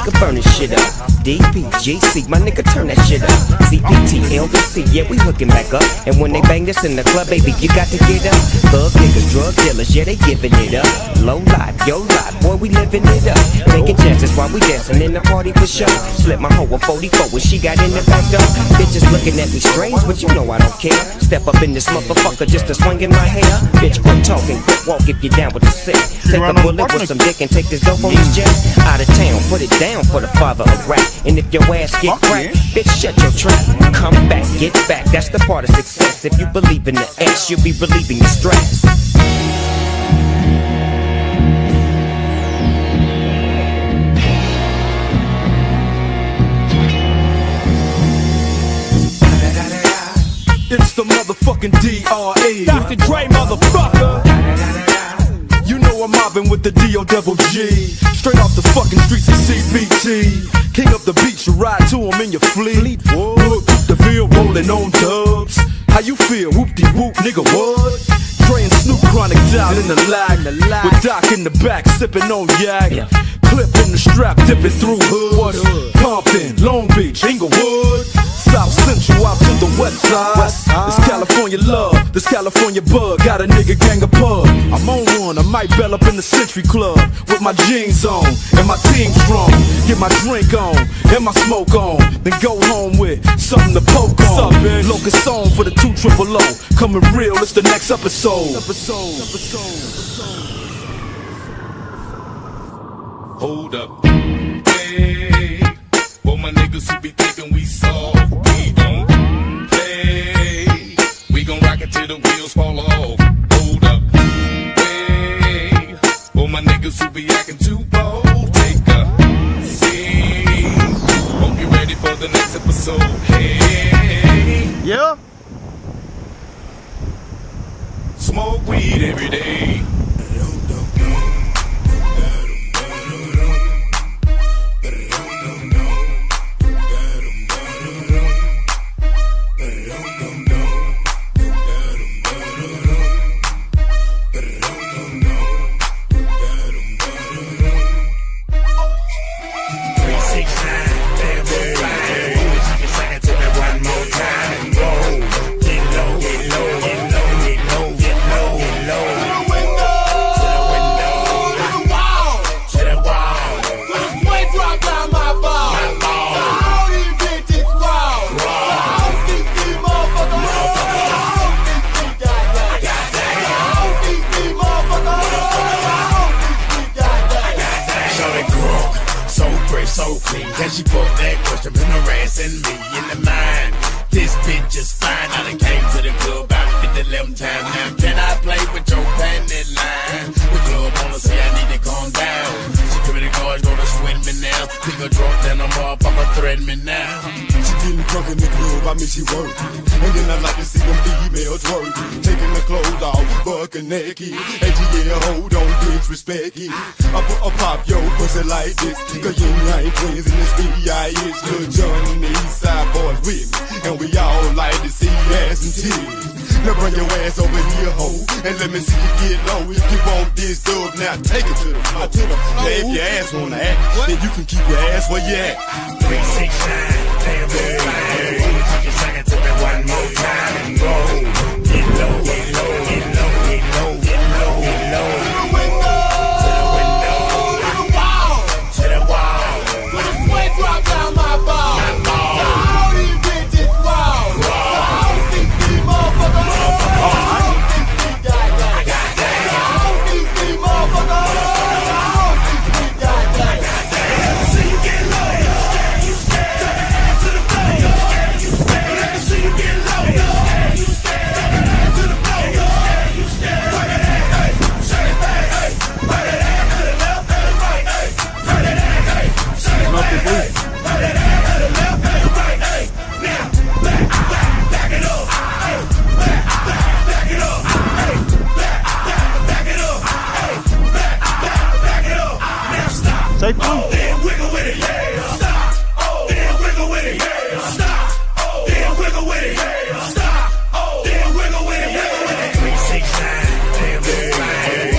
nigga burn this shit up. DPGC, my nigga turn that shit up. CPT, LBC, yeah, we hooking back up. And when they bang this in the club, baby, you got to get up. Thug niggas, drug dealers, yeah, they giving it up. Low life, yo life, boy, we living it up. Taking chances while we dancing in the party for sure. Slip my hoe a 44 when she got in the back door. Bitches looking at me strange, but you know I don't care. Step up in this motherfucker just to swing in my hair. Bitch, quit talking, quit walk if you down with the sick. Take a bullet with some dick and take this dope on this jet. Out of town, put it down for the father of rap. And if your ass get cracked, bitch, shut your trap. Come back, get back, that's the part of success. If you believe in the ass, you'll be relieving your stress. It's the motherfucking D.R.E. Dr. Dre, motherfucker. You know I'm mobbing with the D.O. Double G. Straight off the fucking streets of CBT. King up the beach, you ride to him in your fleet. Look, the field rolling on dubs. How you feel? Whoop-de-whoop, nigga, what? Dre and Snoop Chronic down in the lag. With Doc in the back, sipping on yak. Clip in the strap, dipping through hood. Compton, Long Beach, Inglewood. South Central out to the west side. This California love, this California bug. Got a nigga gang of pub. I'm on one, I might bell up in the Century Club. With my jeans on, and my team strong. Get my drink on, and my smoke on. Then go home with something to poke on. Locust song for the 200. Coming real, it's the next episode. Hold up, hey, for my niggas who be thinking we soft, we don't play. We gon' rock it till the wheels fall off. Hold up, hey, for my niggas who be acting too bold, take a seat. Hope you're ready for the next episode. Hey, Yeah. smoke weed every day. So clean, can she put that question in harassing me in the mind? This bitch is fine, I done came to the club about 50-11 times. Now can I play with your panty line? The club wanna say I need to calm down. Security guards gonna sweat me now. Pick a drunk, then I'm up, I'ma threaten me now. She getting drunk in the club, I mean she working. And then I like to see them females twerking. Taking the clothes off, bucking naked. AGL, hold on, disrespect it. I'll pop your pussy like this. Cause you ain't twins in this B.I.S. Lil' John and the East Side boys with me. And we all like to see ass and titties. Now bring your ass over here, ho, and let me see you get low. If you want this dub, now take it to the floor. Now if your ass wanna act, then you can keep your ass where you at. 3, 6, 9, damn baby. You sing it to me one more time and go. Get low, get low, get low, get low, get low, get low. To the window, to the window, to the wall, to the wall. When the sweat drop down my ball, all these bitches wild. All these motherfuckers. Take one. Then wiggle with it, yeah. Stop. Oh, then wiggle with it, yeah. Stop. Oh, then wiggle with it, yeah. Stop. Oh, then wiggle with it, yeah. 3, 6, 9, damn baby.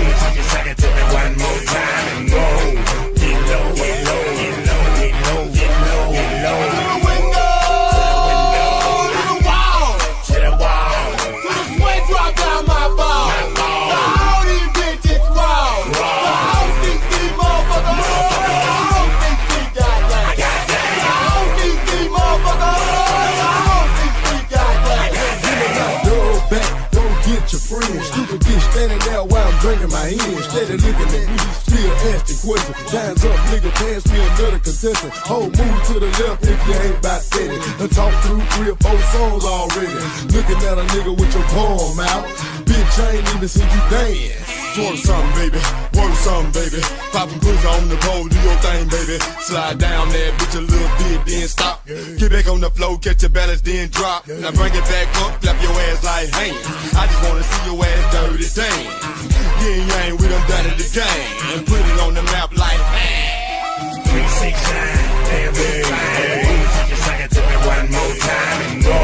You can sing it to me one more time and go. Get low, get low, get low. my end. Steady looking at me, still asking questions. Hands up, nigga, pass me another contestant. Hold, move to the left if you ain't about steady. I talk through 3 or 4 songs already. Looking at a nigga with your palm out. Bitch, I ain't even seen you dance. Twerk something, baby. Work something, baby. Poppin' pussy on the pole, do your thing, baby. Slide down there, bitch, a little bit, then stop. Get back on the floor, catch your balance, then drop. Now bring it back up, clap your ass like hands. I just wanna see your ass dirty dance. Yin yang, we done done it again. And put it on the map like, man. 3, 6, 9, damn, baby. Just like it to me one more time and go.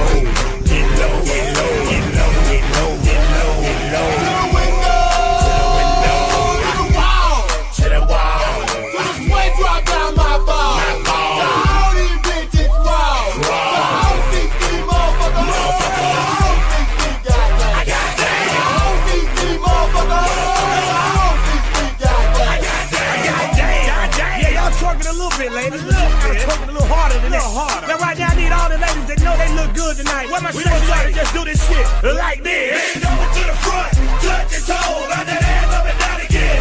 Get low, get low, get low, get low, get low, get low. To the window, to the wall, to the wall. To the sweat drop down my ball. All these bitches raw. All these motherfuckers. All these goddamn. I got that. All these motherfuckers. All these goddamn. I got that. Yeah, y'all twerking a little bit, ladies. Twerking a little harder than that. Now right now I need all the ladies that know they look good tonight. What am I saying? We don't try to just do this shit like this. Bend over to the front, touch your toes, bout that ass up and down again.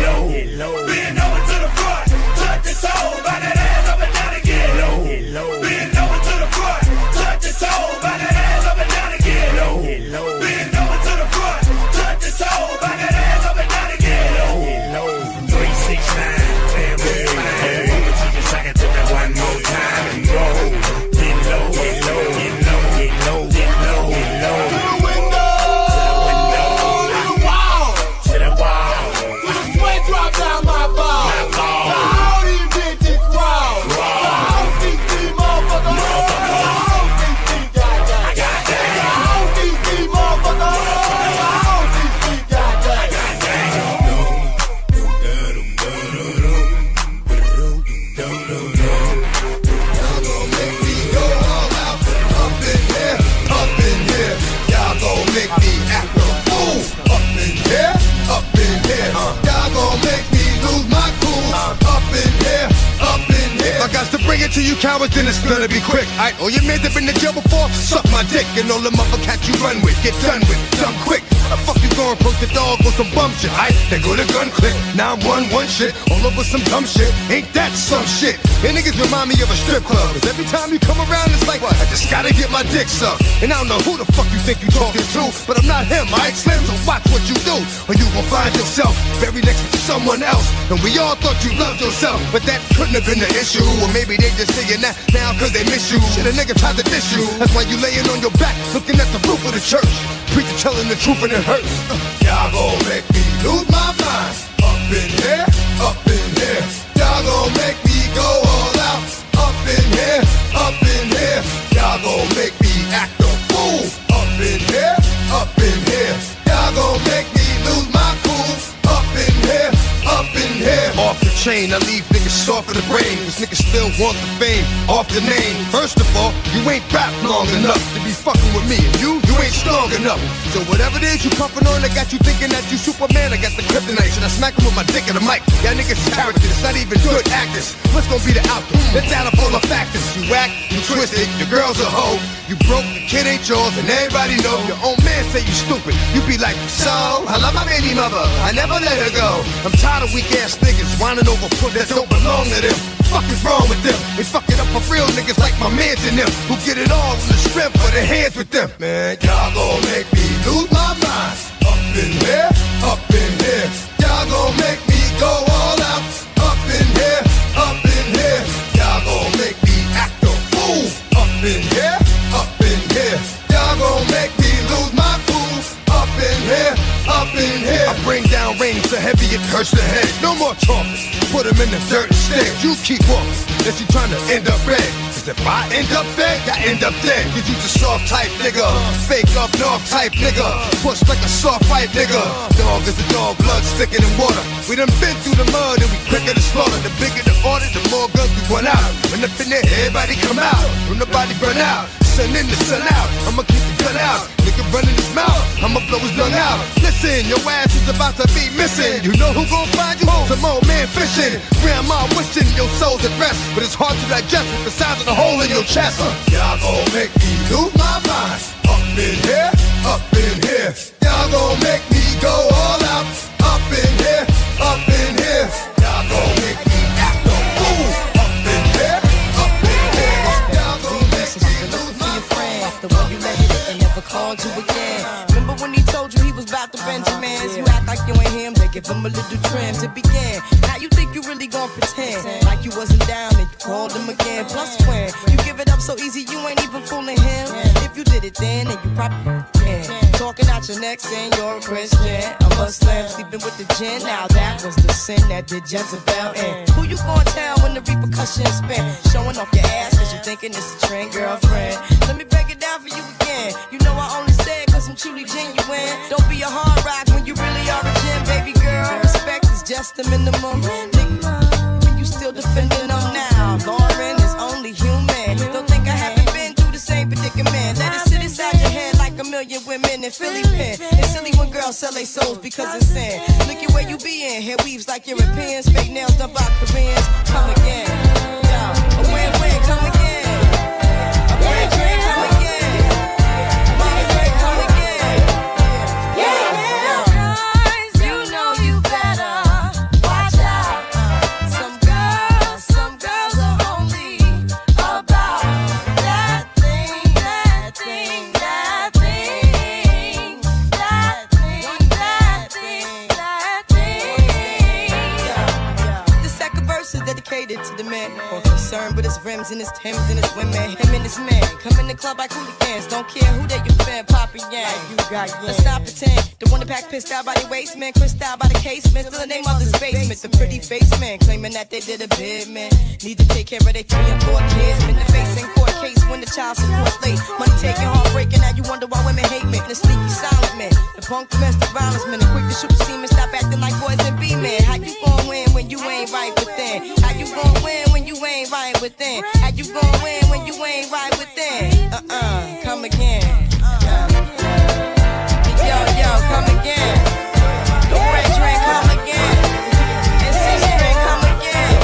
Bend over to the front, touch your toes, bout that ass up and down again. Bend over to the front, touch your toes, bout that ass up and down again. Bend over to the front, touch your toes, bout that ass up and down again. 3, 6, 9, damn, baby. Just like it to me one more time and go. Get low, get low, get low, get low, get low, get low. To the window, to the wall, to the wall. To the sweat drop down my ball. All these bitches raw. All these motherfuckers. All these goddamn. I got that. All these motherfuckers. All these goddamn. I got that. Make me act a fool. Up in here, up in here. Y'all gon' make me lose my cool. Up in here, up in here. I got to bring it to you cowards, then it's gonna be quick. Alright, all your men that been in jail before, suck my dick. And all the motherfuckers you run with, get done with, done quick. How the fuck you gonna approach the dog with some bum shit? Alright, then go to gun click. Now I'm one shit, all over some dumb shit. Ain't that some shit? And niggas remind me of a strip club. Cause every time you come around, it's like, what? I just gotta get my dick sucked. And I don't know who the fuck you think you talking to, but I'm not him, alright, Slim? So watch what you do, or you gon' find yourself very next to someone else. And we all thought you loved yourself, but that couldn't have been the issue. Or maybe they just saying that now cause they miss you. Shit, a nigga tried to diss you. That's why you laying on your back, looking at the roof of the church. Preacher telling the truth and it hurts. Y'all gon' make me lose my mind. Up in here, up in here. Y'all gon' make me go all out. Up in here, up in here. Y'all gon' make me act a fool. Up in here, up in here. Y'all gon' make me lose my cool. Up in here, up in here. Off the chain, I leave niggas soft in the brain. Cause niggas still want the fame, off the name. First of all, you ain't rap long enough to be fucking with me. And you ain't strong enough. So whatever it is you puffin' on, I got you thinking that you Superman. I got the kryptonite. Should I smack him with my dick in the mic? Y'all niggas characters, it's not even good actors. What's gonna be the outcome? Let's add up all the factors. You whack, you twisted, your girl's a hoe. You broke, the kid ain't yours, and everybody know. Your own man say you stupid. You be like, so, I love my baby mother, I never let her go. I'm tired of weak ass niggas whining over foot that don't belong to them. Fuck is wrong with them? They fuck it up for real niggas like my mans and them, who get it all in the strength for their hands with them. Man, y'all gon' make me lose my mind. Up in here, up in here. Y'all gon' make me go all out. Up in here, up in here. Y'all gon' make me act a fool. Up in here, up in here. Y'all gon' make me lose my cool. Up in here, up in here. I bring down rain so heavy it hurts the head. No more talking, put him in the dirt instead. You keep walking, unless you trying to end up red. Cause if I end up fed, I end up dead. Cause you just soft type nigga, fake up north type nigga, push like a soft fight nigga. Dog is a dog, blood sticking in water. We done been through the mud and we quicker to slaughter. The bigger the order, the more guns we run out. When up in there, everybody come out. When the body burn out, sun in the sun out. I'ma keep the gun out. Nigga running his mouth, I'ma blow his lung out. Listen, your ass is about to be missing. You know who gon' find you? Some old man fishing. Grandma wishing your soul's at rest, but it's hard to digest with the size of the hole in your chest. Y'all gon' make me lose my mind. Up in here, up in here. Y'all gon' make me go all out. Up in here, up in here. Y'all gon' make me act a fool. Up in here, up in here. Y'all gon' make me lose my friend. The one you let hit and never called you again. Remember when he told you he was about to Benjamins? You act like you ain't him, they give him a little trim to begin. Now you think you really gon' pretend like you wasn't down and you called him again. Plus when you give it up so easy, you ain't even fooling him. If you did it then you probably can. Talking out your neck saying you're a Christian, a Muslim, sleeping with the gin. Now that was the sin that did Jezebel in. Who you gonna tell when the repercussions spin? Showing off your ass cause you thinking it's a trend, girlfriend. Let me break it down for you again. You know I only say it cause I'm truly genuine. Don't be a hard rock when you really are a gem, baby girl. Respect is just the minimum. Nigga, you still defending them now. Lauren is only human. Don't think I haven't been through the same predicament. Let it sit inside your head like a million women in Philly pen. It's silly when girls sell their souls because it's sin. Look at where you be in. Hair weaves like Europeans. Fake nails done by Koreans. Come again. Yo, a win-win, come again. A win-win, come again. Win-win, come again. Yeah, guys, you know you better watch out. Some girls are only about that thing, that thing, that thing, that thing, that thing, that thing. The second verse is dedicated to the man more concerned with his rims and his Timbs and his women. Him and his man come in the club like hooligans. Don't care who they your fan, Papa Yang. You got Let's not pretend. The one that pack pissed out by the waist, man, crissed out by the casement. Still in their mother's basement. The pretty face man claiming that they did a bid, man. Need to take care of their 3 and 4 kids. Been the face in court case when the child support's late. Money taking, heartbreaking. Now you wonder why women hate me. The sneaky silent man, the punk domestic violence man, the quick to shoot the semen. Stop acting like boys and be men. How you gon' win when you ain't right within? How you gon' win when you ain't right within? How you gon' win when you ain't right within? Come again. Yo, come again. The red drink, come again. And six drink, come again.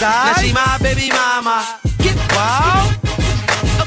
Now she my baby mama. Get wild.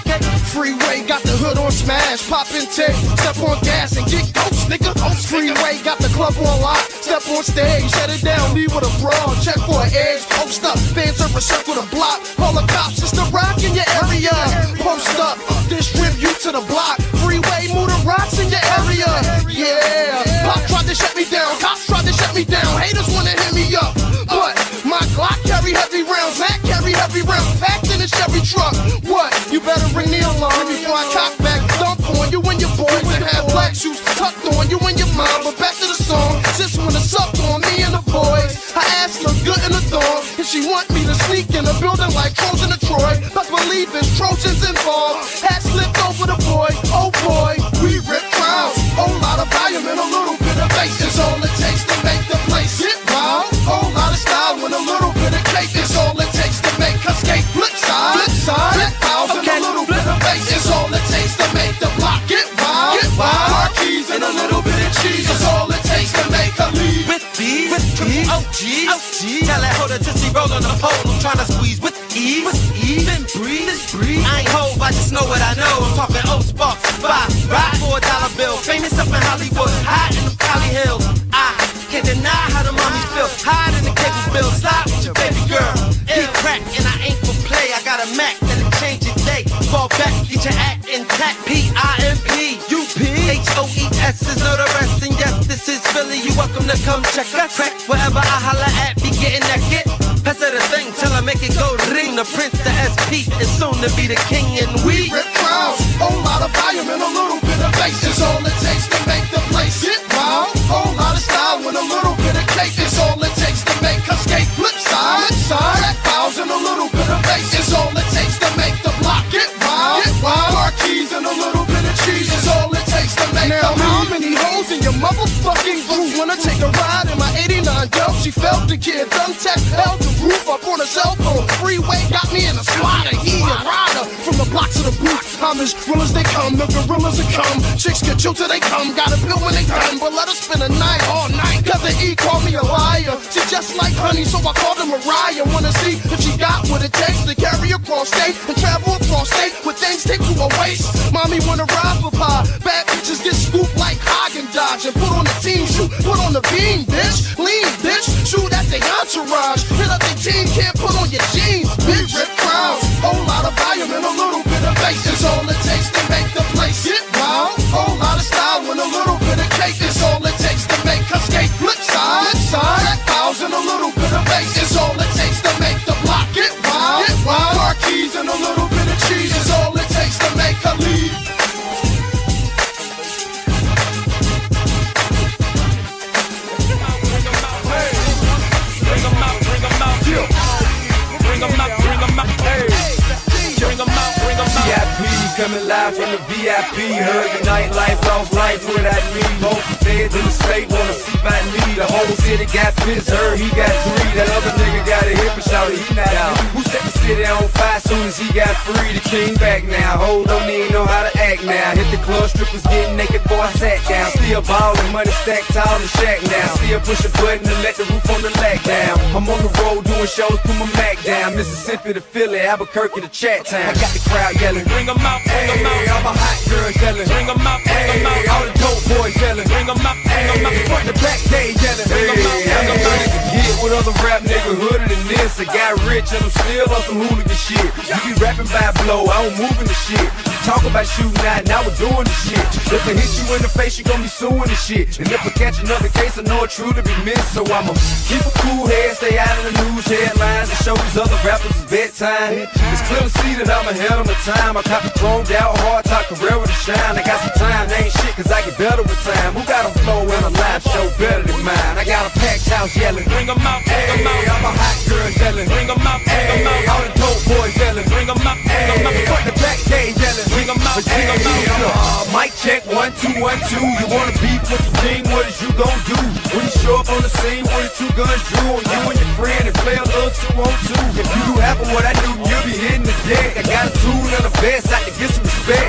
Okay. Freeway got the hood on smash, pop in tick, step on gas and get ghost, nigga. Freeway got the club on lock, step on stage, shut it down, leave with a brawl, check for an edge, post up, fans over circle the block, call the cops, it's the rock in your area. Post up, distribute to the block, freeway, move the rocks in your area. Yeah, Pop tried to shut me down, cops tried to shut me down, haters wanna hit me up, but my Glock carry heavy rounds, Mac carry heavy rounds, packed in a Chevy truck. What? You better ring the alarm before I cock back, dump on you and your boys and have black shoes tucked on you and your mom. But back to the song, sis wanna suck on me and the boys. Her ass look good in the thong, and she want me to sneak in the building like Trojan to Troy. Best believe it's Trojans involved. Hat slipped over the boy, oh boy, we rip crowds. Whole lot of volume and a little bit of bass is all it takes to make the place hit wild. Whole lot of style with a little bit of cake is all it takes to make us skate. Flip side, flip house and a little bit of bass is all it takes to make the block get wild. Car keys and a little bit of cheese is all it takes to make a lead. With these, OG. Tell that hoe to just roll on the pole. I'm tryna squeeze with ease. Then breathe. I ain't hove, I just know what I know. I'm talking old sparks, five, ride for $1 bill. Famous up in Hollywood, high in the Cali Hills. I can't deny how the mommies feel. Hide in the cable bill, slide with your baby girl. Keep crack and I ain't for play. I got a Mac that'll change your day. Fall back, get your act intact. PIMP, UP, HOES is know the rest. And yes, this is Philly. You welcome to come check us. Crack wherever I holla at, be getting that get. Pass her the thing till I make it go ring. The Prince, the SP, is soon to be the king. And we rip crowds, whole lot of volume and a little bit of bass is all it takes to make the place hit wild. Whole lot of style with a little bit of cake is all it takes to make us skate. Flip side, black fouls and a little bit of bass is all it takes to make the block get wild. Car keys and a little bit of cheese is all it takes to make the lead. How many hoes in your motherfucking group wanna take a ride in my 89 Dell? She felt the kid, done tech, held the roof up on a cell phone. Freeway got me in a squatter, he a rider from the block to the boot. I'm as real as they come, the gorillas will come. Chicks get you till they come, got a pill when they done. But let us spend a night, all night, cause the E called me a liar. She just like honey, so I called her Mariah. Wanna see if she got what it takes to carry across state and travel across state with things taped to her waist. Mommy wanna ride for pie, bad bitches get scooped like Haagen-Dazs and put on the team shoe, put on the beam, bitch. Lean, bitch, shoot at the entourage. Hit up the team, can't put on your jeans, bitch. Rip crowds, whole lot of volume and a little bit of bass is all it takes to make the place get wild. Whole lot of style and a little bit of cake is all it takes to make her skate. Flip side, black files and a little bit of bass is all it takes to make the block get wild. Get wild. Car keys and a little bit of cheese is all it takes to make her leave. Coming live from the VIP, heard the nightlife, lost life without me. Both feds in the state wanna see my knee. The whole city got pissed, heard he got 3. That other nigga got a hip and shouted he not out. Who set the city on fire soon as he got free? The king back now, hold don't even know how to act now. Hit the club, strippers getting naked, boy I sat down. Still ballin', money stacked tall in the shack now. Still push a button to let the roof on the lag down. I'm on the road doing shows, put my Mac down. Mississippi to Philly, Albuquerque to Chat Town. I got the crowd yelling, bring 'em out. Hey, all my hot girls yelling. Bring 'em out, bring 'em out. All the dope boys yelling. Bring 'em out, bring 'em out. Front to back, they yelling. Bring 'em out, bring 'em out. Get with other rap nigga hooded than this. I got rich and I'm still on some hooligan shit. You be rapping by blow, I don't move in the shit. Talk about shooting out, now we're doing the shit. If I hit you in the face, you gon' be suing the shit. And if I catch another case, I know it truly be missed. So I'ma keep a cool head, stay out of the news headlines, and show these other rappers it's bedtime. It's clear to see that I'm ahead of my time. I cop the chromed out, hard talk, career with a shine. I got some time, they ain't shit, cause I get better with time. Who got a flow and a live show better than mine? I got a packed house yelling, bring 'em out, bring 'em out. All my hot girls yelling, bring 'em out, bring 'em out. All the dope boys yelling, bring 'em out, bring 'em out. Front to back, they yelling, bring 'em out, bring 'em out. Mic check, 1 2 1 2. You wanna beef with the king? What is you gon' do when you show up on the scene with the 2 guns drew on you and your friend and play a little 2 on 2? If you do half of what I do, you'll be hitting the deck. I got a tool and a vest, I can get some respect.